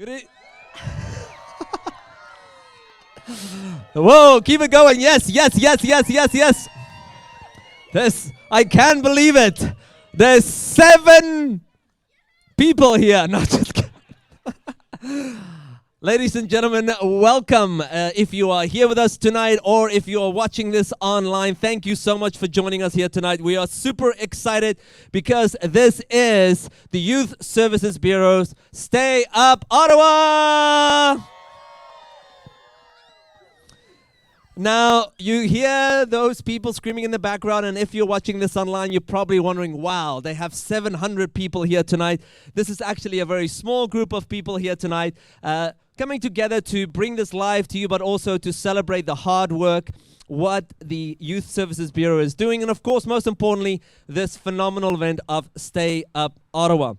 Good Whoa, keep it going. Yes, yes, yes, yes, yes, yes. I can't believe it. There's 7 people here. Not just kidding. Ladies and gentlemen, welcome. If you are here with us tonight or if you are watching this online, thank you so much for joining us here tonight. We are super excited because this is the Youth Services Bureau's Stay Up Ottawa! Now, you hear those people screaming in the background, and if you're watching this online, you're probably wondering, wow, they have 700 people here tonight. This is actually a very small group of people here tonight, coming together to bring this live to you, but also to celebrate the hard work, what the Youth Services Bureau is doing, and of course, most importantly, this phenomenal event of Stay Up Ottawa.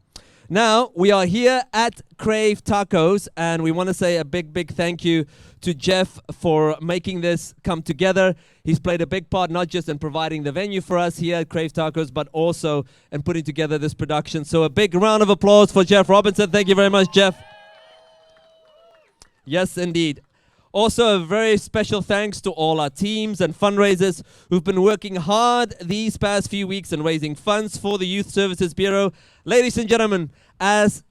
Now, we are here at Crave Tacos, and we want to say a big, big thank you to Jeff for making this come together. He's played a big part, not just in providing the venue for us here at Crave Tacos, but also in putting together this production. So a big round of applause for Jeff Robinson. Thank you very much, Jeff. Yes, indeed. Also, a very special thanks to all our teams and fundraisers who've been working hard these past few weeks in raising funds for the Youth Services Bureau. Ladies and gentlemen, as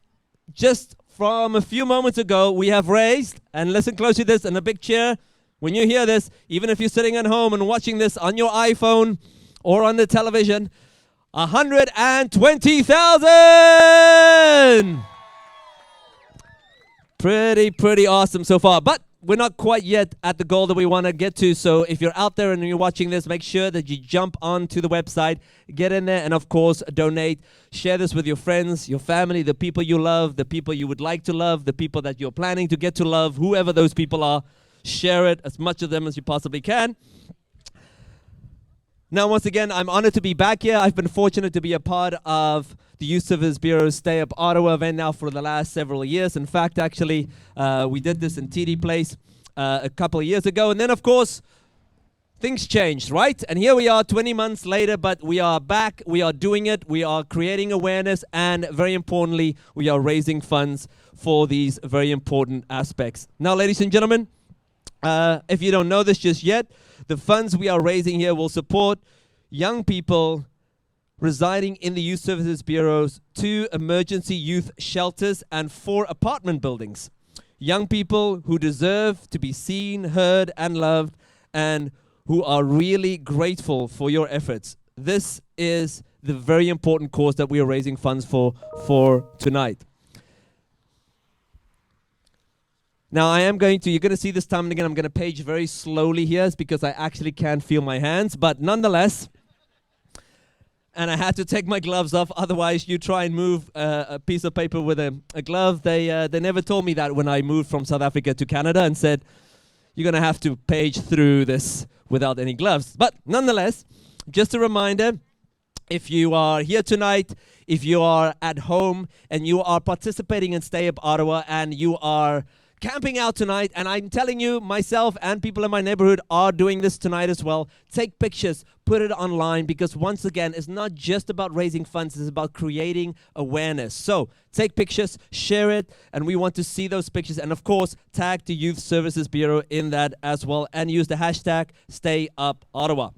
just from a few moments ago, we have raised, and listen closely to this, in a big chair, when you hear this, even if you're sitting at home and watching this on your iPhone or on the television, 120,000! Pretty awesome so far. But we're not quite yet at the goal that we want to get to. So if you're out there and you're watching this, make sure that you jump onto the website, get in there, and of course, donate. Share this with your friends, your family, the people you love, the people you would like to love, the people that you're planning to get to love, whoever those people are. Share it, as much of them as you possibly can. Now, once again, I'm honored to be back here. I've been fortunate to be a part of the Youth Services Bureau's Stay Up Ottawa event now for the last several years. In fact, actually, we did this in TD Place a couple of years ago. And then, of course, things changed, right? And here we are 20 months later, but we are back. We are doing it. We are creating awareness. And very importantly, we are raising funds for these very important aspects. Now, ladies and gentlemen, if you don't know this just yet, the funds we are raising here will support young people residing in the Youth Services Bureau's 2 emergency youth shelters and 4 apartment buildings. Young people who deserve to be seen, heard, and loved, and who are really grateful for your efforts. This is the very important cause that we are raising funds for tonight. Now, you're going to see this time and again, I'm going to page very slowly here. It's because I actually can't feel my hands, but nonetheless, and I had to take my gloves off, otherwise you try and move a piece of paper with a glove. They never told me that when I moved from South Africa to Canada and said, you're going to have to page through this without any gloves. But nonetheless, just a reminder, if you are here tonight, if you are at home and you are participating in Stay Up Ottawa and you are camping out tonight, and I'm telling you, myself and people in my neighborhood are doing this tonight as well. Take pictures, put it online, because once again, it's not just about raising funds, it's about creating awareness. So take pictures, share it, and we want to see those pictures. And of course, tag the Youth Services Bureau in that as well, and use the hashtag StayUpOttawa.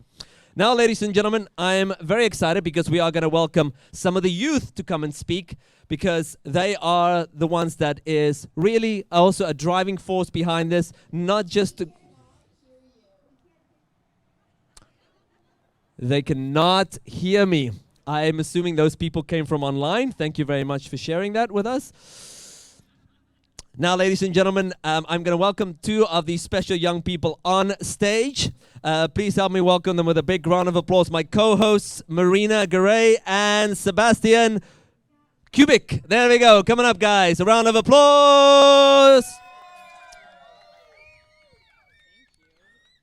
Now, ladies and gentlemen, I am very excited because we are going to welcome some of the youth to come and speak, because they are the ones that is really also a driving force behind this, not just to... They cannot hear me. I am assuming those people came from online. Thank you very much for sharing that with us. Now, ladies and gentlemen, I'm going to welcome 2 of these special young people on stage. Please help me welcome them with a big round of applause. My co-hosts, Marina Garay and Sebastian Kubik. There we go. Coming up, guys. A round of applause.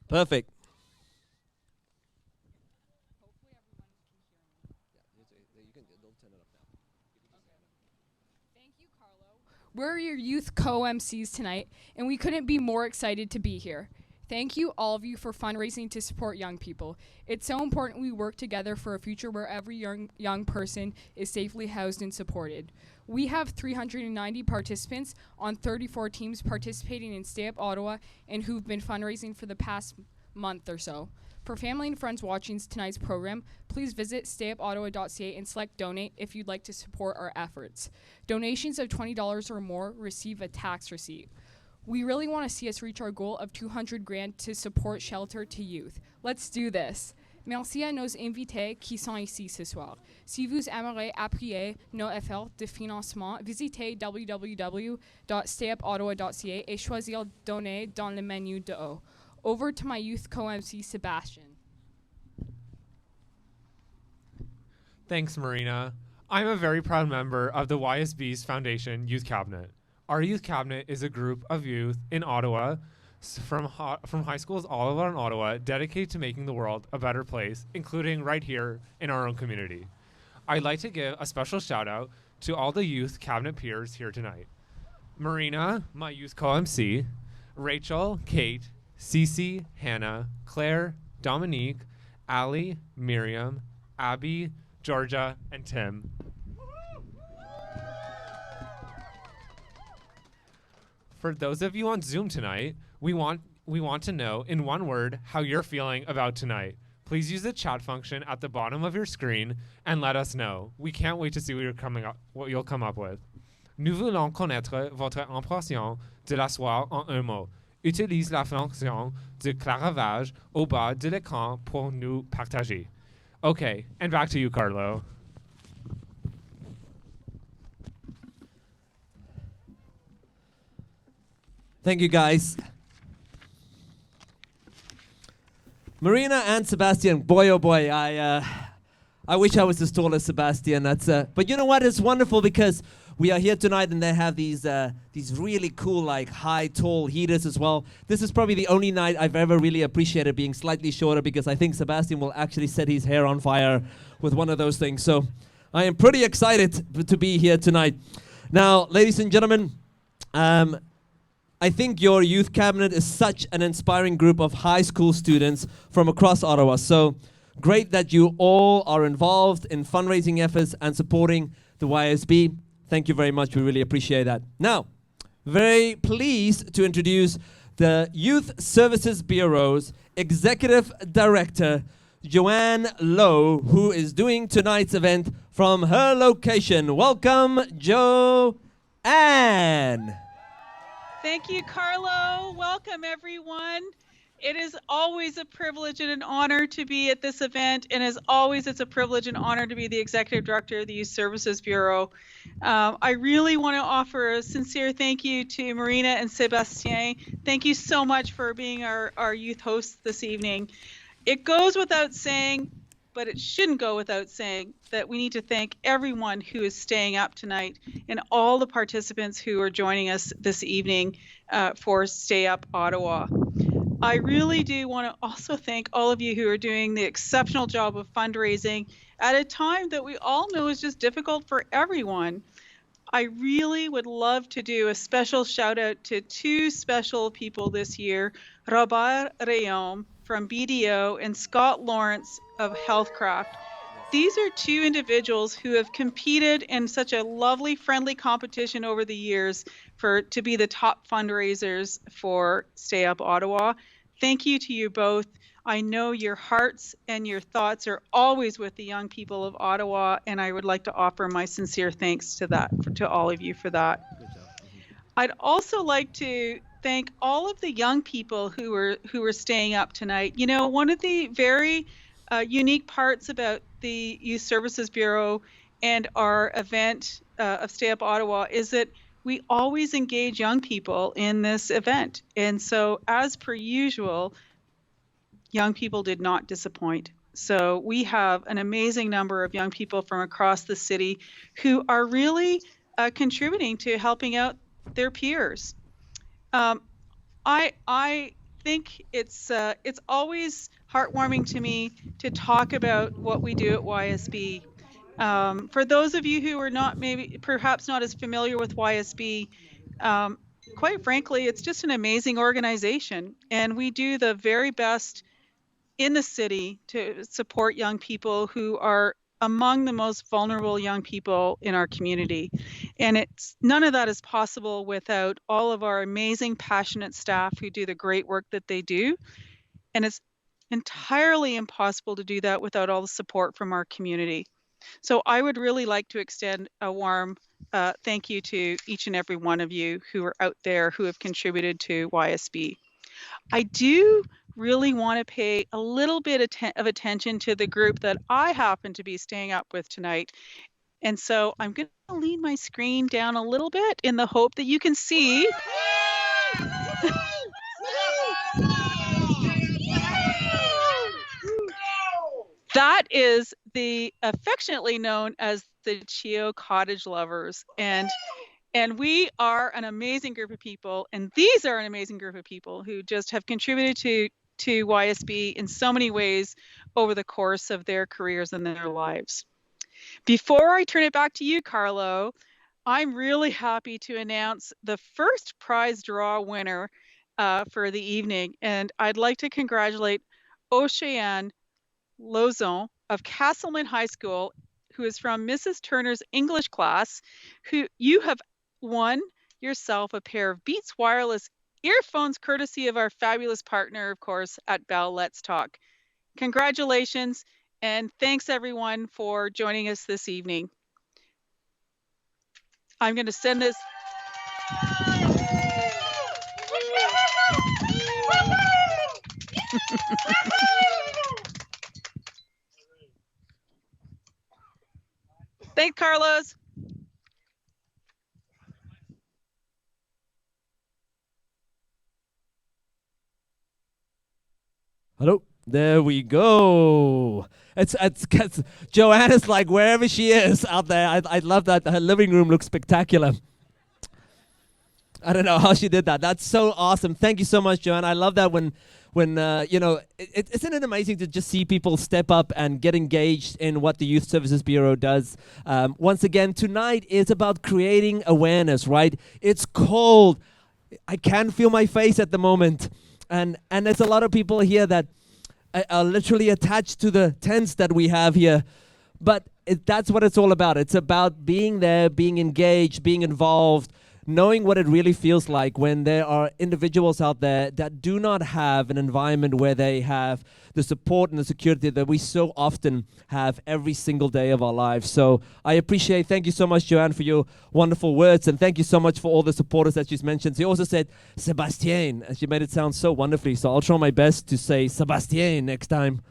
Perfect. We're your youth co-MCs tonight, and we couldn't be more excited to be here. Thank you, all of you, for fundraising to support young people. It's so important we work together for a future where every young person is safely housed and supported. We have 390 participants on 34 teams participating in Stay Up Ottawa and who've been fundraising for the past month or so. For family and friends watching tonight's program, please visit stayupottawa.ca and select donate if you'd like to support our efforts. Donations of $20 or more receive a tax receipt. We really want to see us reach our goal of $200,000 to support shelter to youth. Let's do this. Merci à nos invités qui sont ici ce soir. Si vous aimeriez appuyer nos efforts de financement, visitez www.stayupottawa.ca et choisir donner dans le menu de haut. Over to my youth co-MC, Sebastian. Thanks, Marina. I'm a very proud member of the YSB's Foundation Youth Cabinet. Our youth cabinet is a group of youth in Ottawa from high schools all around Ottawa dedicated to making the world a better place, including right here in our own community. I'd like to give a special shout out to all the youth cabinet peers here tonight. Marina, my youth co-MC, Rachel, Kate, Cece, Hannah, Claire, Dominique, Ali, Miriam, Abby, Georgia, and Tim. For those of you on Zoom tonight, we want to know in one word how you're feeling about tonight. Please use the chat function at the bottom of your screen and let us know. We can't wait to see what you'll come up with. Nous voulons connaître votre impression de la soirée en un mot. Utilise la fonction de claravage au bas de l'écran pour nous partager. Okay, and back to you, Carlo. Thank you, guys. Marina and Sebastian, boy oh boy, I wish I was as tall as Sebastian. But you know what? It's wonderful because we are here tonight and they have these really cool, like high, tall heaters as well. This is probably the only night I've ever really appreciated being slightly shorter because I think Sebastian will actually set his hair on fire with one of those things. So I am pretty excited to be here tonight. Now, ladies and gentlemen, I think your youth cabinet is such an inspiring group of high school students from across Ottawa. So great that you all are involved in fundraising efforts and supporting the YSB. Thank you very much. We really appreciate that. Now, very pleased to introduce the Youth Services Bureau's Executive Director, Joanne Lowe, who is doing tonight's event from her location. Welcome, Joanne. Thank you, Carlo. Welcome, everyone. It is always a privilege and an honor to be at this event, and as always, it's a privilege and honor to be the Executive Director of the Youth Services Bureau. I really want to offer a sincere thank you to Marina and Sebastien. Thank you so much for being our youth hosts this evening. It goes without saying, but it shouldn't go without saying, that we need to thank everyone who is staying up tonight and all the participants who are joining us this evening for Stay Up Ottawa. I really do want to also thank all of you who are doing the exceptional job of fundraising at a time that we all know is just difficult for everyone. I really would love to do a special shout out to two special people this year, Robert Rayom from BDO and Scott Lawrence of Healthcraft. These are two individuals who have competed in such a lovely, friendly competition over the years to be the top fundraisers for Stay Up Ottawa. Thank you to you both. I know your hearts and your thoughts are always with the young people of Ottawa, and I would like to offer my sincere thanks to all of you for that. I'd also like to thank all of the young people who are staying up tonight. You know, one of the very unique parts about the Youth Services Bureau and our event of Stay Up Ottawa is that we always engage young people in this event. And so, as per usual, young people did not disappoint. So we have an amazing number of young people from across the city who are really contributing to helping out their peers. I think it's always heartwarming to me to talk about what we do at YSB. For those of you who are perhaps not as familiar with YSB, quite frankly, it's just an amazing organization, and we do the very best in the city to support young people who are among the most vulnerable young people in our community. And it's none of that is possible without all of our amazing, passionate staff who do the great work that they do. And it's entirely impossible to do that without all the support from our community. So I would really like to extend a warm thank you to each and every one of you who are out there who have contributed to YSB. I do really want to pay a little bit of attention to the group that I happen to be staying up with tonight. And so I'm going to lean my screen down a little bit in the hope that you can see. That is the affectionately known as the Chio Cottage Lovers. And we are an amazing group of people, and these are an amazing group of people who just have contributed to YSB in so many ways over the course of their careers and their lives. Before I turn it back to you, Carlo, I'm really happy to announce the first prize draw winner for the evening, and I'd like to congratulate Oceane Lozon of Castleman High School, who is from Mrs. Turner's English class, who you have won yourself a pair of Beats wireless earphones courtesy of our fabulous partner, of course, at Bell Let's Talk. Congratulations, and thanks everyone for joining us this evening. I'm going to send this. Thanks, Carlos. Hello. There we go. It's Joanne is like wherever she is out there. I love that. Her living room looks spectacular. I don't know how she did that. That's so awesome. Thank you so much, Joanne. I love that when isn't it amazing to just see people step up and get engaged in what the Youth Services Bureau does? Once again, tonight is about creating awareness, right? It's cold. I can feel my face at the moment. And there's a lot of people here that are literally attached to the tents that we have here. But that's what it's all about. It's about being there, being engaged, being involved, knowing what it really feels like when there are individuals out there that do not have an environment where they have the support and the security that we so often have every single day of our lives. So I appreciate, thank you so much, Joanne, for your wonderful words, and thank you so much for all the supporters that she's mentioned. She also said, Sebastien, and she made it sound so wonderfully, so I'll try my best to say Sebastien next time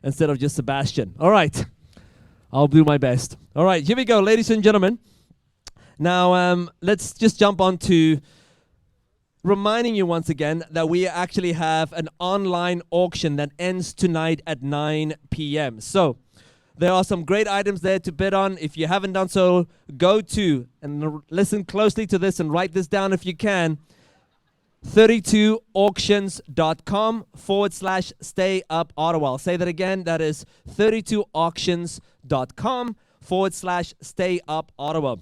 instead of just Sebastian. All right, I'll do my best. All right, here we go, ladies and gentlemen. Now, let's just jump on to reminding you once again that we actually have an online auction that ends tonight at 9 p.m. So there are some great items there to bid on. If you haven't done so, go to, and listen closely to this and write this down if you can, 32auctions.com/Stay Up Ottawa. I'll say that again. That is 32auctions.com/Stay Up Ottawa.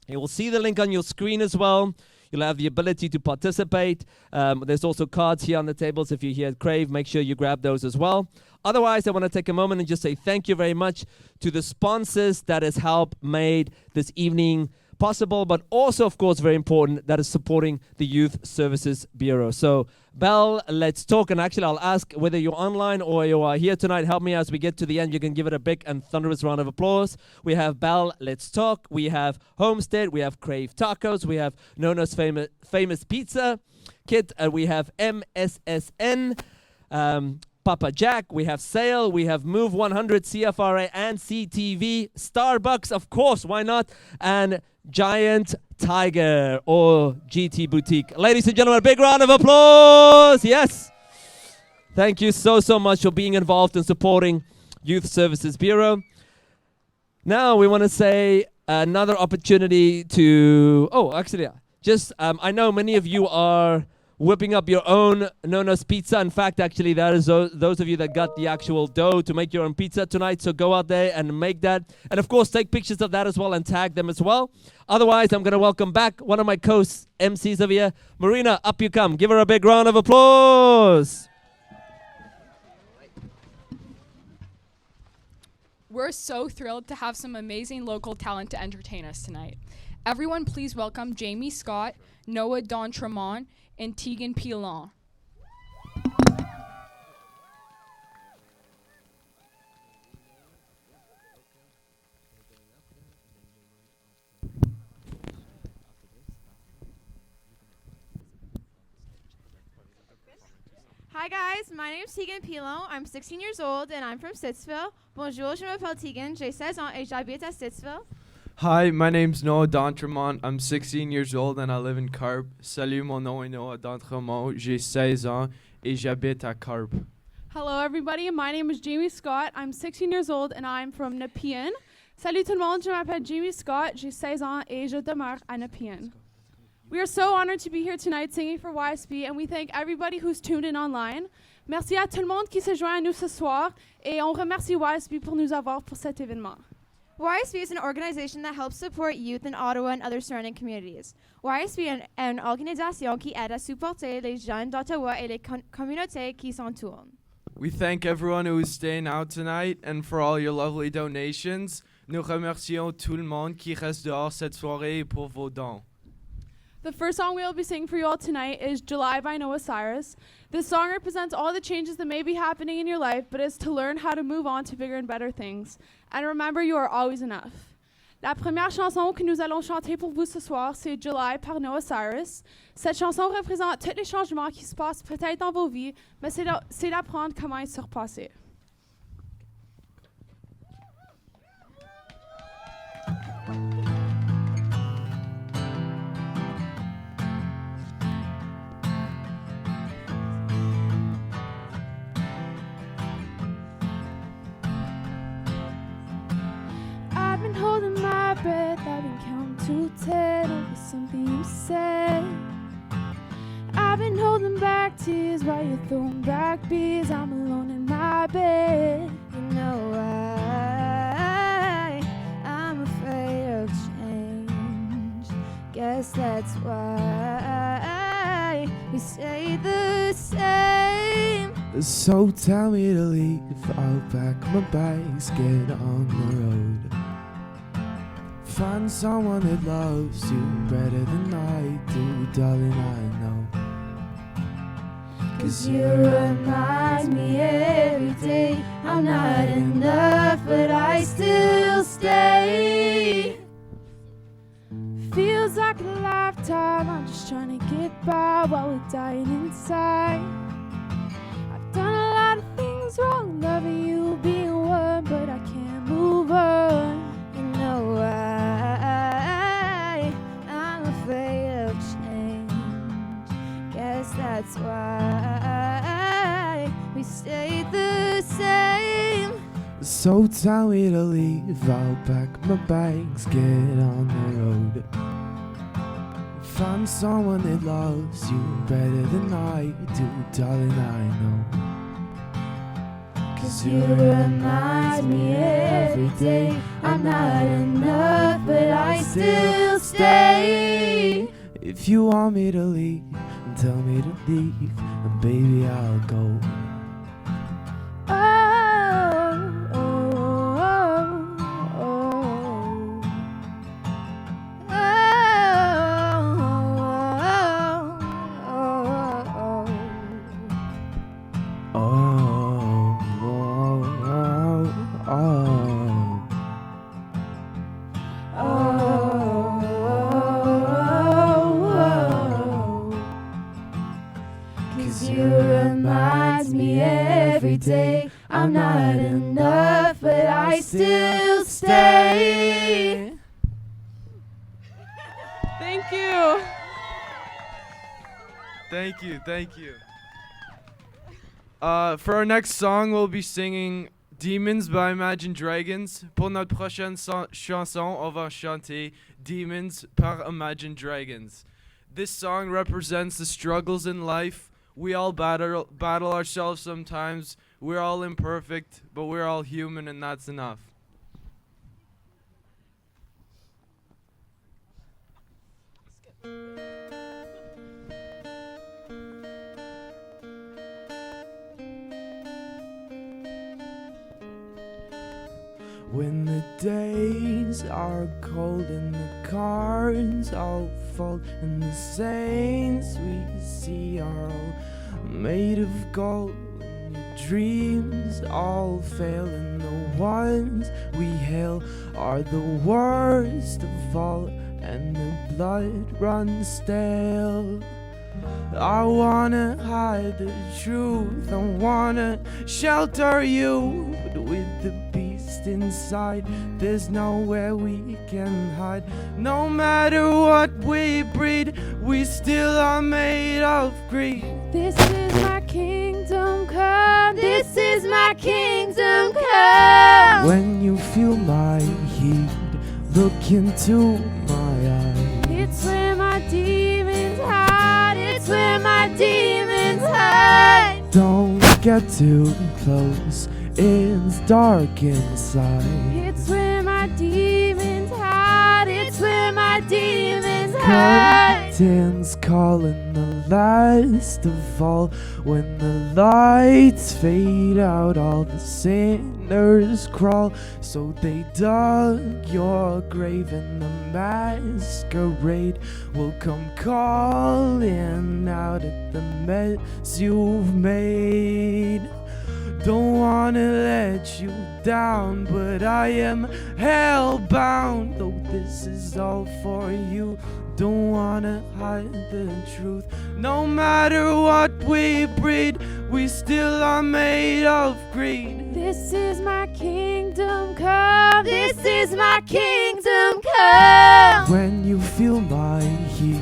You will see the link on your screen as well. You'll have the ability to participate. There's also cards here on the tables. If you're here at Crave, make sure you grab those as well. Otherwise, I want to take a moment and just say thank you very much to the sponsors that has helped made this evening possible, but also, of course, very important, that is supporting the Youth Services Bureau. So, Bell, let's talk. And actually, I'll ask whether you're online or you are here tonight. Help me as we get to the end. You can give it a big and thunderous round of applause. We have Bell, Let's Talk. We have Homestead. We have Crave Tacos. We have Nona's famous Pizza Kit. We have MSSN. Papa Jack, we have Sale, we have Move 100, CFRA, and CTV, Starbucks, of course, why not, and Giant Tiger, or GT Boutique. Ladies and gentlemen, a big round of applause, yes. Thank you so much for being involved in supporting Youth Services Bureau. Now we want to say another opportunity to, I know many of you are whipping up your own Nona's Pizza. In fact, actually, that is those of you that got the actual dough to make your own pizza tonight. So go out there and make that. And, of course, take pictures of that as well and tag them as well. Otherwise, I'm going to welcome back one of my co-MCs over here. Marina, up you come. Give her a big round of applause. We're so thrilled to have some amazing local talent to entertain us tonight. Everyone, please welcome Jamie Scott, Noah Dontremont, and Tegan Pilon. Hi guys, my name is Tegan Pilon. I'm 16 years old and I'm from Stittsville. Bonjour, je m'appelle Tegan, j'ai 16 ans et j'habite à Stittsville. Hi, my name's Noah Dontremont. I'm 16 years old and I live in Carp. Salut, mon nom est Noah Dontremont. J'ai 16 ans et j'habite à Carp. Hello everybody, my name is Jamie Scott. I'm 16 years old and I'm from Nepean. Salut tout le monde, je m'appelle Jamie Scott. J'ai 16 ans et je demeure à Nepean. We are so honored to be here tonight singing for YSB, and we thank everybody who's tuned in online. Merci à tout le monde qui se joint à nous ce soir, et on remercie YSB pour nous avoir pour cet événement. YSB is an organization that helps support youth in Ottawa and other surrounding communities. YSB est une organisation qui aide à supporter les jeunes d'Ottawa et les communautés qui s'entourent. We thank everyone who is staying out tonight and for all your lovely donations. Nous remercions tout le monde qui reste dehors cette soirée pour vos dons. The first song we'll be singing for you all tonight is July by Noah Cyrus. This song represents all the changes that may be happening in your life, but is to learn how to move on to bigger and better things. And remember, you are always enough. La première chanson que nous allons chanter pour vous ce soir, c'est July par Noah Cyrus. Cette chanson représente tous les changements qui se passent peut-être dans vos vies, mais c'est d'apprendre comment y surpasser. I've been holding my breath, I've been counting to 10 over something you said. I've been holding back tears while you're throwing back beers. I'm alone in my bed. You know I'm afraid of change. Guess that's why we stay the same. So tell me to leave, I'll pack my bags, get on the road. Find someone that loves you better than I do, darling, I know. 'Cause you remind me every day I'm not enough, but I still stay. Feels like a lifetime, I'm just trying to get by while we're dying inside. I've done a lot of things wrong, loving you being one, but I can't move on. You know I'm afraid of change. Guess that's why we stay the same. So tell me to leave, I'll pack my bags, get on the road. Find someone that loves you better than I do, darling, I know. 'Cause you remind me every day I'm not enough, but I still stay. If you want me to leave, tell me to leave, and baby, I'll go. Oh, oh, oh, Oh, You remind me every day I'm not enough, but I still stay. Thank you. Thank you, thank you. For our next song, we'll be singing Demons by Imagine Dragons. Pour notre prochaine chanson, on va chanter Demons par Imagine Dragons. This song represents the struggles in life. We all battle ourselves sometimes. We're all imperfect, but we're all human, and that's enough. When the days are cold and the cards all fall, and the saints we see are all made of gold, and your dreams all fail, and the ones we hail are the worst of all, and the blood runs stale. I wanna hide the truth, I wanna shelter you, but with the beast inside, there's nowhere we can hide. No matter what we breed, we still are made of greed. This is my kingdom come. This is my kingdom come. When you feel my heat, look into my eyes. It's where my demons hide. It's where my demons hide. Don't get too close, it's dark inside. It's where my demons hide. It's where my demons hide. Curtains calling the last of all. When the lights fade out, all the sinners crawl. So they dug your grave, and the masquerade will come calling out at the mess you've made. Don't wanna let you down, but I am hellbound. Though this is all for you, don't wanna hide the truth. No matter what we breed, we still are made of greed. This is my kingdom come. This is my kingdom come. When you feel my heat,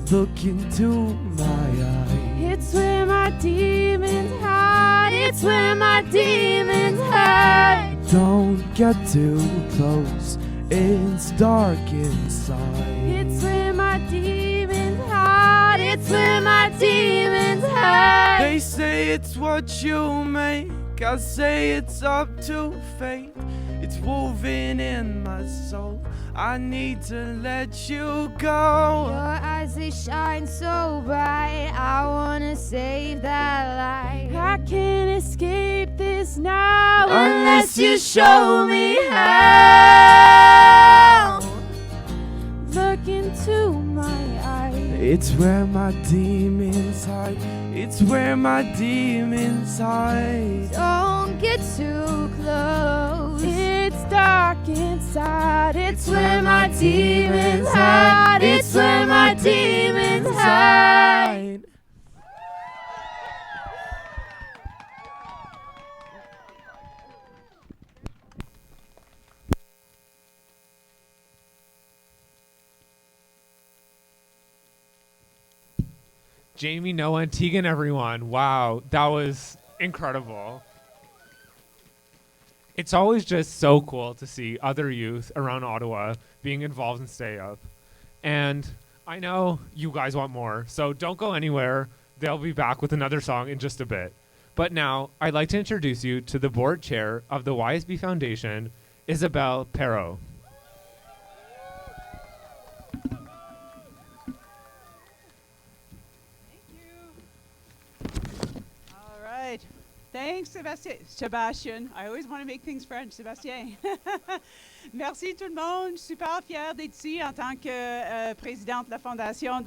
look into my eyes. It's where my demons hide. It's where my demons hide. Don't get too close, it's dark inside. It's where my demons hide. It's where my demons hide. They say it's what you make, I say it's up to fate. It's woven in my soul, I need to let you go. Your eyes, they shine so bright, I wanna save that light. I can't escape this now unless you show me how. Look into my eyes. It's where my demons hide. It's where my demons hide. Don't get too close. It's dark inside. It's where my demons hide. It's where my demons hide. Jamie, Noah, and Tegan, everyone. Wow, that was incredible. It's always just so cool to see other youth around Ottawa being involved in Stay Up. And I know you guys want more, so don't go anywhere. They'll be back with another song in just a bit. But now, I'd like to introduce you to the board chair of the YSB Foundation, Isabel Perot. All right. Thanks, Sébastien. I always want to make things French, Sébastien. Merci tout le monde. Super fière d'être ici en tant que présidente de la fondation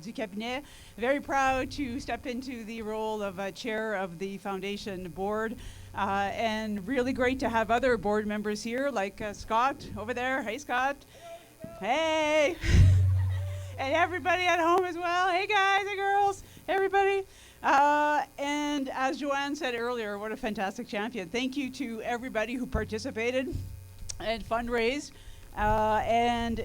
du cabinet. Very proud to step into the role of chair of the foundation board. And really great to have other board members here, like Scott over there. Hey, Scott. Hey. And everybody at home as well. Hey, guys. Hey, girls. Everybody. And as Joanne said earlier, what a fantastic champion. Thank you to everybody who participated and fundraised and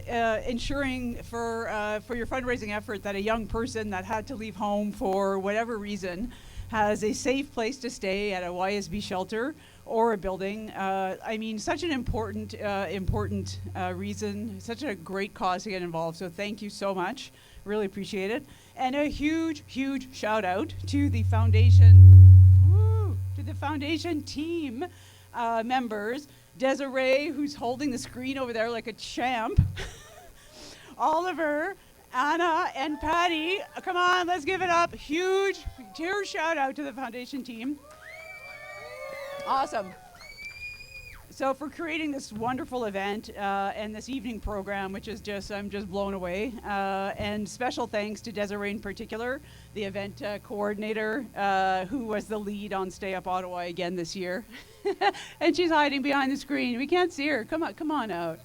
ensuring for your fundraising effort that a young person that had to leave home for whatever reason has a safe place to stay at a YSB shelter or a building. I mean, such an important reason, such a great cause to get involved. So thank you so much. Really appreciate it. And a huge, huge shout out to the foundation, team members. Desiree, who's holding the screen over there like a champ. Oliver, Anna, and Patty. Come on, let's give it up. Huge shout out to the foundation team. Awesome. So for creating this wonderful event and this evening program, which is I'm just blown away. And special thanks to Desiree in particular, the event coordinator, who was the lead on Stay Up Ottawa again this year. And she's hiding behind the screen. We can't see her. Come on out.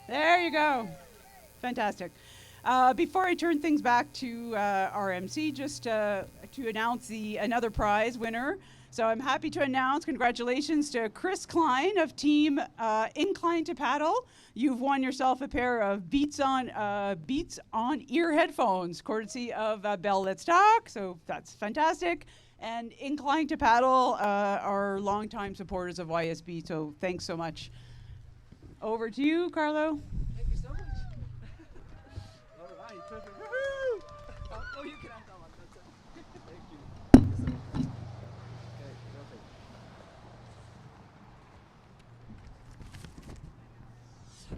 There you go. Fantastic. Before I turn things back to our MC, just to announce another prize winner. So I'm happy to announce congratulations to Chris Klein of Team Incline to Paddle. You've won yourself a pair of Beats on ear headphones, courtesy of Bell Let's Talk. So that's fantastic. And Incline to Paddle are longtime supporters of YSB. So thanks so much. Over to you, Carlo. Thank you so much. All right, perfect. Woo-hoo! Oh, you can have that one. That's it. Thank you. Thank you so much. Okay, perfect.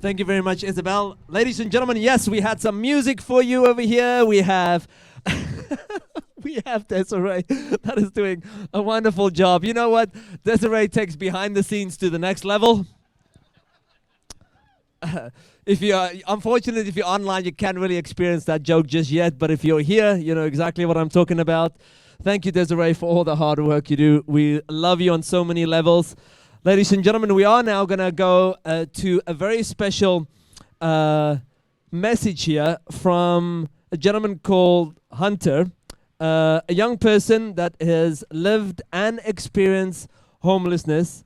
Thank you very much, Isabel. Ladies and gentlemen, yes, we had some music for you over here. We have we have Desiree that is doing a wonderful job. You know what? Desiree takes behind the scenes to the next level. If you're online, you can't really experience that joke just yet. But if you're here, you know exactly what I'm talking about. Thank you, Desiree, for all the hard work you do. We love you on so many levels. Ladies and gentlemen, we are now going to go to a very special message here from a gentleman called Hunter, a young person that has lived and experienced homelessness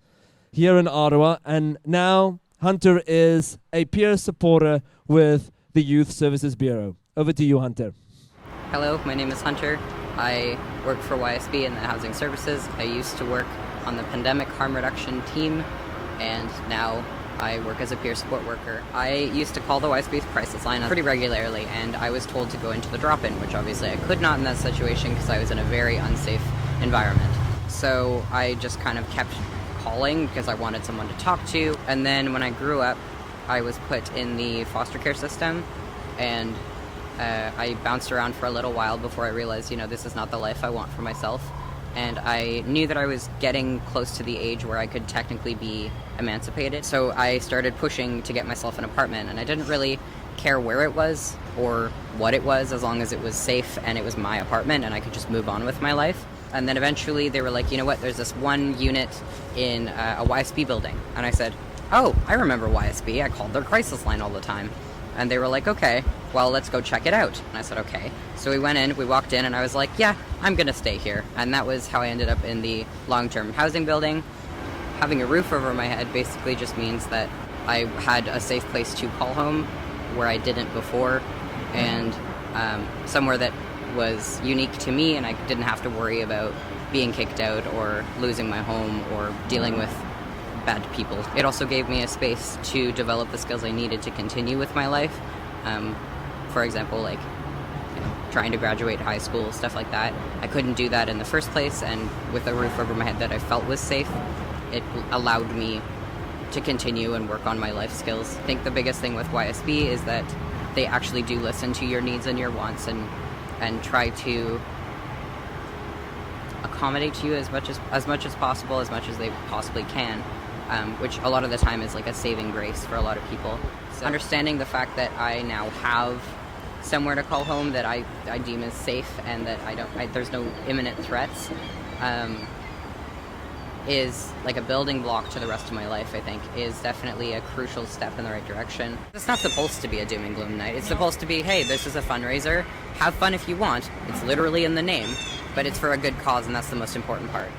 here in Ottawa, and now Hunter is a peer supporter with the Youth Services Bureau. Over to you, Hunter. Hello, my name is Hunter. I work for YSB in the Housing Services. I used to work on the pandemic harm reduction team, and now I work as a peer support worker. I used to call the YSB crisis line pretty regularly, and I was told to go into the drop-in, which obviously I could not in that situation because I was in a very unsafe environment. So I just kind of kept calling because I wanted someone to talk to. And then when I grew up, I was put in the foster care system, and I bounced around for a little while before I realized, this is not the life I want for myself. And I knew that I was getting close to the age where I could technically be emancipated. So I started pushing to get myself an apartment, and I didn't really care where it was or what it was, as long as it was safe and it was my apartment and I could just move on with my life. And then eventually they were like, you know what, there's this one unit in a YSB building. And I said, oh, I remember YSB. I called their crisis line all the time. And they were like, okay, well, let's go check it out. And I said, okay. So we went in, we walked in, and I was like, yeah, I'm going to stay here. And that was how I ended up in the long-term housing building. Having a roof over my head basically just means that I had a safe place to call home where I didn't before, and somewhere that was unique to me, and I didn't have to worry about being kicked out or losing my home or dealing with bad people. It also gave me a space to develop the skills I needed to continue with my life. For example, trying to graduate high school, stuff like that. I couldn't do that in the first place, and with a roof over my head that I felt was safe, it allowed me to continue and work on my life skills. I think the biggest thing with YSB is that they actually do listen to your needs and your wants and try to accommodate you as much as possible, as much as they possibly can, which a lot of the time is like a saving grace for a lot of people. So understanding the fact that I now have somewhere to call home that I deem as safe and that there's no imminent threats, is like a building block to the rest of my life. I think is definitely a crucial step in the right direction. It's not supposed to be a doom and gloom night. It's supposed to be, hey, this is a fundraiser. Have fun if you want. It's literally in the name, but it's for a good cause, and that's the most important part.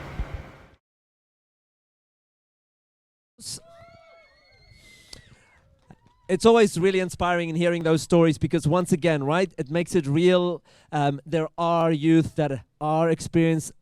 It's always really inspiring in hearing those stories because once again, right, it makes it real. There are youth that are experiencing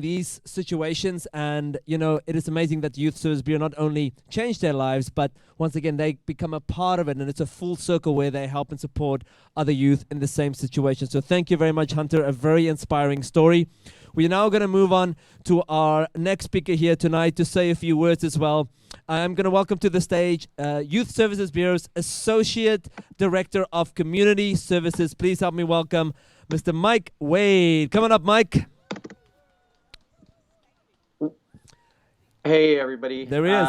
these situations, and it is amazing that the Youth Service Bureau not only changed their lives, but once again they become a part of it, and it's a full circle where they help and support other youth in the same situation. So thank you very much, Hunter. A very inspiring story. We're now going to move on to our next speaker here tonight to say a few words as well. I'm going to welcome to the stage Youth Services Bureau's Associate Director of Community Services. Please help me welcome Mr. Mike Wade. Come on up, Mike. Hey, everybody. There he is.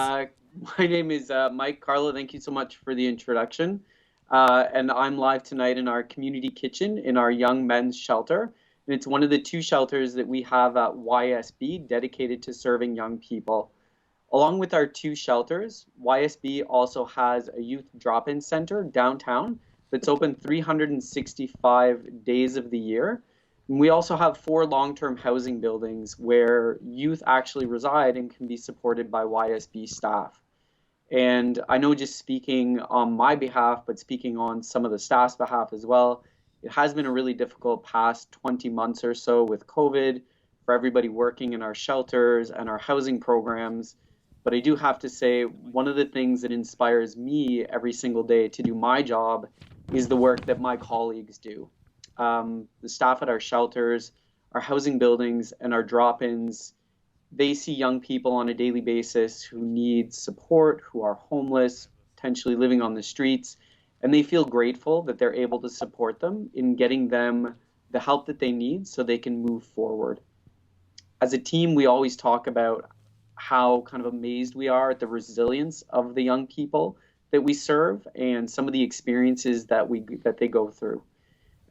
My name is Mike Carlo. Thank you so much for the introduction. And I'm live tonight in our community kitchen in our young men's shelter. And it's one of the 2 shelters that we have at YSB dedicated to serving young people. Along with our 2 shelters, YSB also has a youth drop-in center downtown that's open 365 days of the year. And we also have 4 long-term housing buildings where youth actually reside and can be supported by YSB staff. And I know, just speaking on my behalf, but speaking on some of the staff's behalf as well, it has been a really difficult past 20 months or so with COVID for everybody working in our shelters and our housing programs. But I do have to say, one of the things that inspires me every single day to do my job is the work that my colleagues do. The staff at our shelters, our housing buildings, and our drop-ins, they see young people on a daily basis who need support, who are homeless, potentially living on the streets, and they feel grateful that they're able to support them in getting them the help that they need so they can move forward. As a team, we always talk about how kind of amazed we are at the resilience of the young people that we serve and some of the experiences that they go through.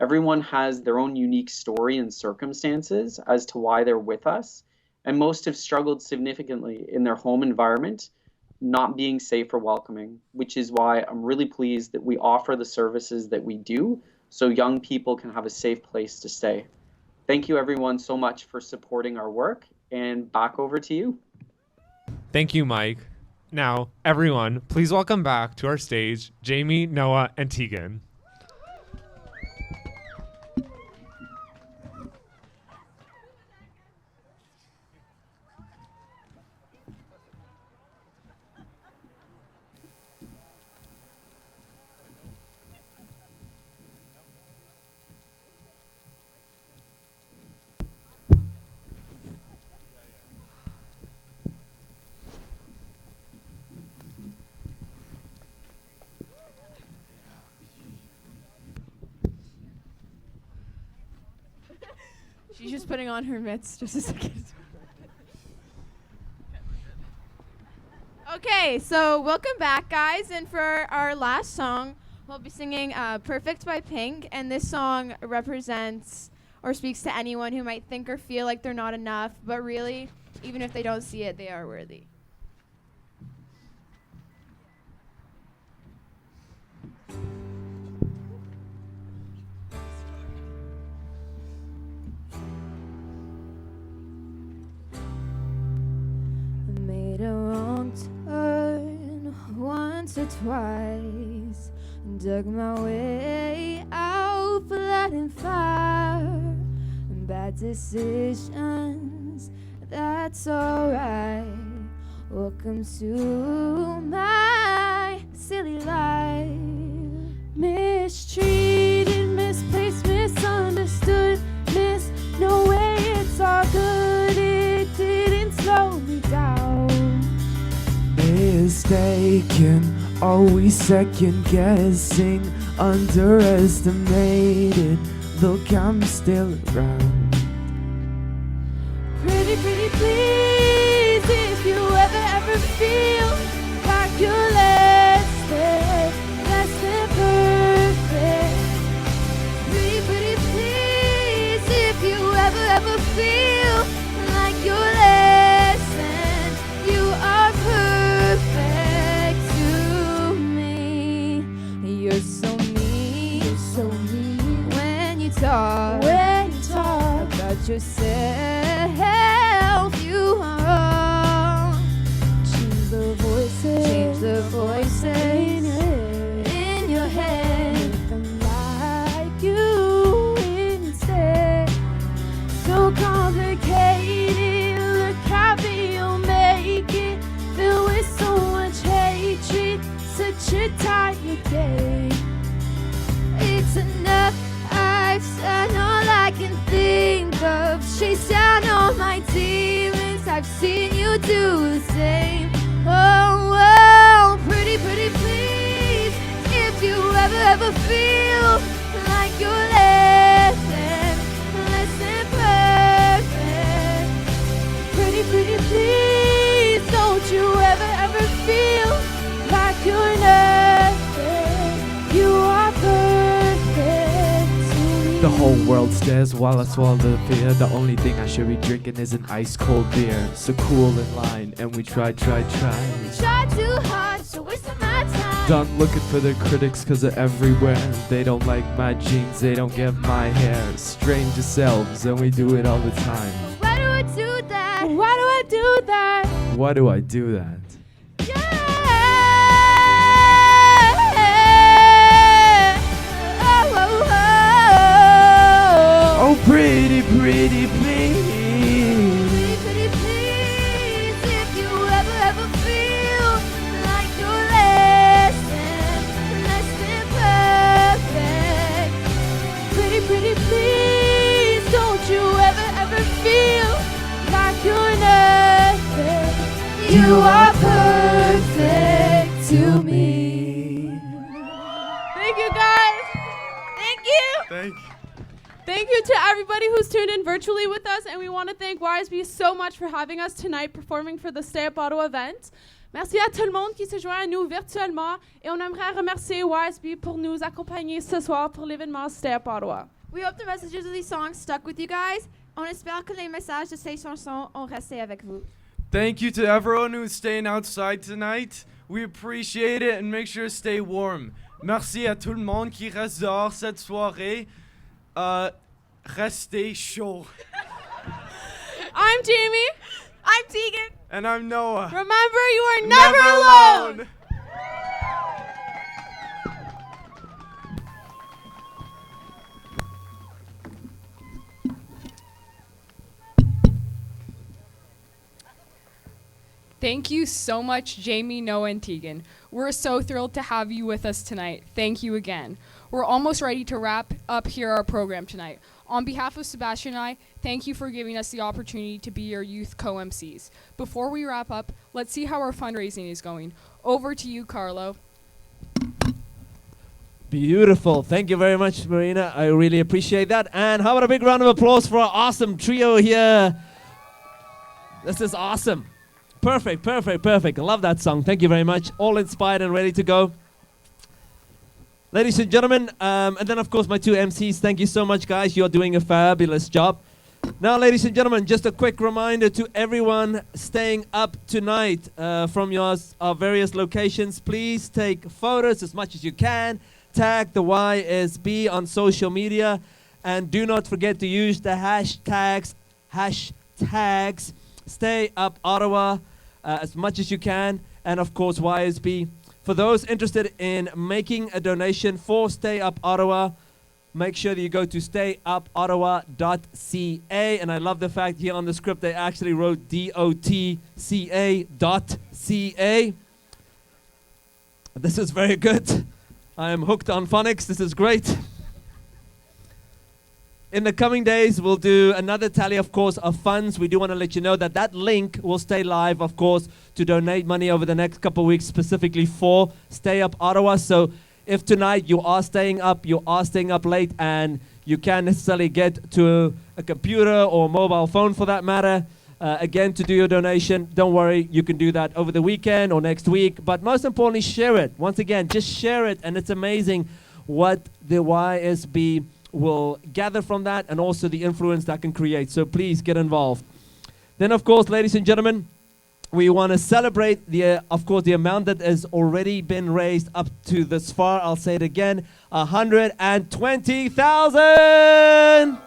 Everyone has their own unique story and circumstances as to why they're with us, and most have struggled significantly in their home environment, not being safe or welcoming, which is why I'm really pleased that we offer the services that we do so young people can have a safe place to stay. Thank you everyone so much for supporting our work, and back over to you. Thank you, Mike. Now, everyone, please welcome back to our stage Jamie, Noah, and Tegan. She's just putting on her mitts. Just a second. Okay, so welcome back, guys. And for our last song, we'll be singing Perfect by Pink. And this song represents or speaks to anyone who might think or feel like they're not enough, but really, even if they don't see it, they are worthy. Made a wrong turn once or twice, dug my way out, blood and fire, bad decisions, that's alright. Welcome to my silly life. Mistreated, misplaced, misunderstood, no way, it's all good, it didn't slow me down. Mistaken, always second guessing, underestimated. Look, I'm still around. Pretty please, if you ever feel like you're less than perfect. Pretty please, if you ever feel like you're less than, you are perfect to me. You're so mean when you talk about yourself. You are change the voices in your head, make them like you instead. So complicated, look how you'll make it, filled with so much hatred, such a tired day. It's enough, I've done all I can think of, chase down all my demons, I've seen you do the same. Oh, pretty please, if you ever feel like you're less than perfect. Pretty please, don't world stares while I swallow the fear. The only thing I should be drinking is an ice cold beer. So cool in line, and we try. Try too hard, so wasting my time. Done looking for the critics cause they're everywhere. They don't like my jeans, they don't get my hair. Strange yourselves, and we do it all the time. Why do I do that? Why do I do that? Why do I do that? Yeah. Oh, pretty, pretty, please. Pretty please, if you ever feel like you're less than perfect. Pretty please, don't you ever feel like you're nothing. You are perfect to me. Thank you, guys. Thank you. Thank you. Thank you to everybody who's tuned in virtually with us, and we want to thank YSB so much for having us tonight performing for the Stay Up Ottawa event. Merci à tout le monde qui se joint à nous virtuellement, et on aimerait remercier YSB pour nous accompagner ce soir pour l'événement Stay Up Ottawa. We hope the messages of these songs stuck with you guys. On espère que les messages de ces chansons ont resté avec vous. Thank you to everyone who's staying outside tonight. We appreciate it, and make sure to stay warm. Merci à tout le monde qui reste dehors cette soirée. Restez chaud. I'm Jamie. I'm Tegan. And I'm Noah. Remember, you are never alone. Thank you so much, Jamie, Noah, and Tegan. We're so thrilled to have you with us tonight. Thank you again. We're almost ready to wrap up here our program tonight. On behalf of Sebastian and I, thank you for giving us the opportunity to be your youth co-MCs. Before we wrap up, let's see how our fundraising is going. Over to you, Carlo. Beautiful. Thank you very much, Marina. I really appreciate that. And how about a big round of applause for our awesome trio here? This is awesome. Perfect. I love that song. Thank you very much. All inspired and ready to go. Ladies and gentlemen, and then of course my two MCs, thank you so much, guys. You're doing a fabulous job. Now, ladies and gentlemen, just a quick reminder to everyone staying up tonight from your various locations. Please take photos as much as you can. Tag the YSB on social media. And do not forget to use the hashtags Stay Up Ottawa as much as you can. And of course, YSB. For those interested in making a donation for Stay Up Ottawa, make sure that you go to stayupottawa.ca. And I love the fact here on the script they actually wrote DOTCA.ca. This is very good. I am hooked on phonics. This is great. In the coming days, we'll do another tally, of course, of funds. We do want to let you know that that link will stay live, of course, to donate money over the next couple of weeks, specifically for Stay Up Ottawa. So if tonight you are staying up late, and you can't necessarily get to a computer or mobile phone for that matter, again, to do your donation, don't worry, you can do that over the weekend or next week. But most importantly, share it. Once again, just share it, and it's amazing what the YSB will gather from that, and also the influence that can create. So please get involved. Then, of course, ladies and gentlemen, we want to celebrate the amount that has already been raised up to this far. I'll say it again, 120,000.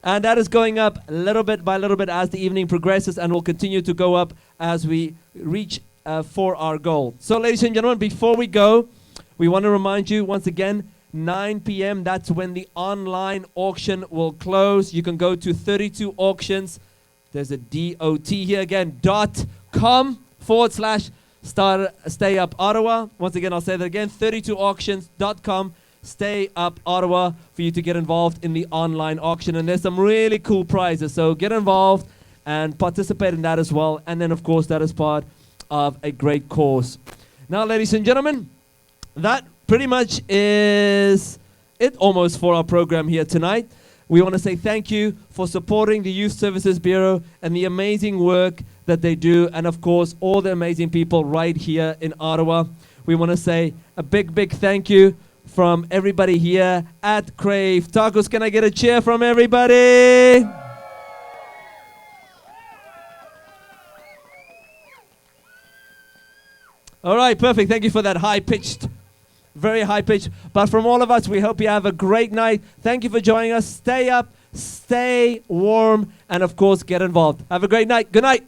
And that is going up little bit by little bit as the evening progresses, and will continue to go up as we reach for our goal. So, ladies and gentlemen, before we go, we want to remind you once again, 9 p.m. That's when the online auction will close. You can go to 32 auctions. There's a DOT here again, .com/Stay Up Ottawa. Once again, I'll say that again, 32auctions.com, Stay Up Ottawa, for you to get involved in the online auction. And there's some really cool prizes. So get involved and participate in that as well. And then, of course, that is part of a great cause. Now, ladies and gentlemen, that pretty much is it almost for our program here tonight. We want to say thank you for supporting the Youth Services Bureau and the amazing work that they do, and of course all the amazing people right here in Ottawa. We want to say a big thank you from everybody here at Crave Tacos. Can I get a cheer from everybody? All right, perfect. Thank you for that high-pitched, very high-pitched. But from all of us, we hope you have a great night. Thank you for joining us. Stay up, stay warm, and of course, get involved. Have a great night. Good night.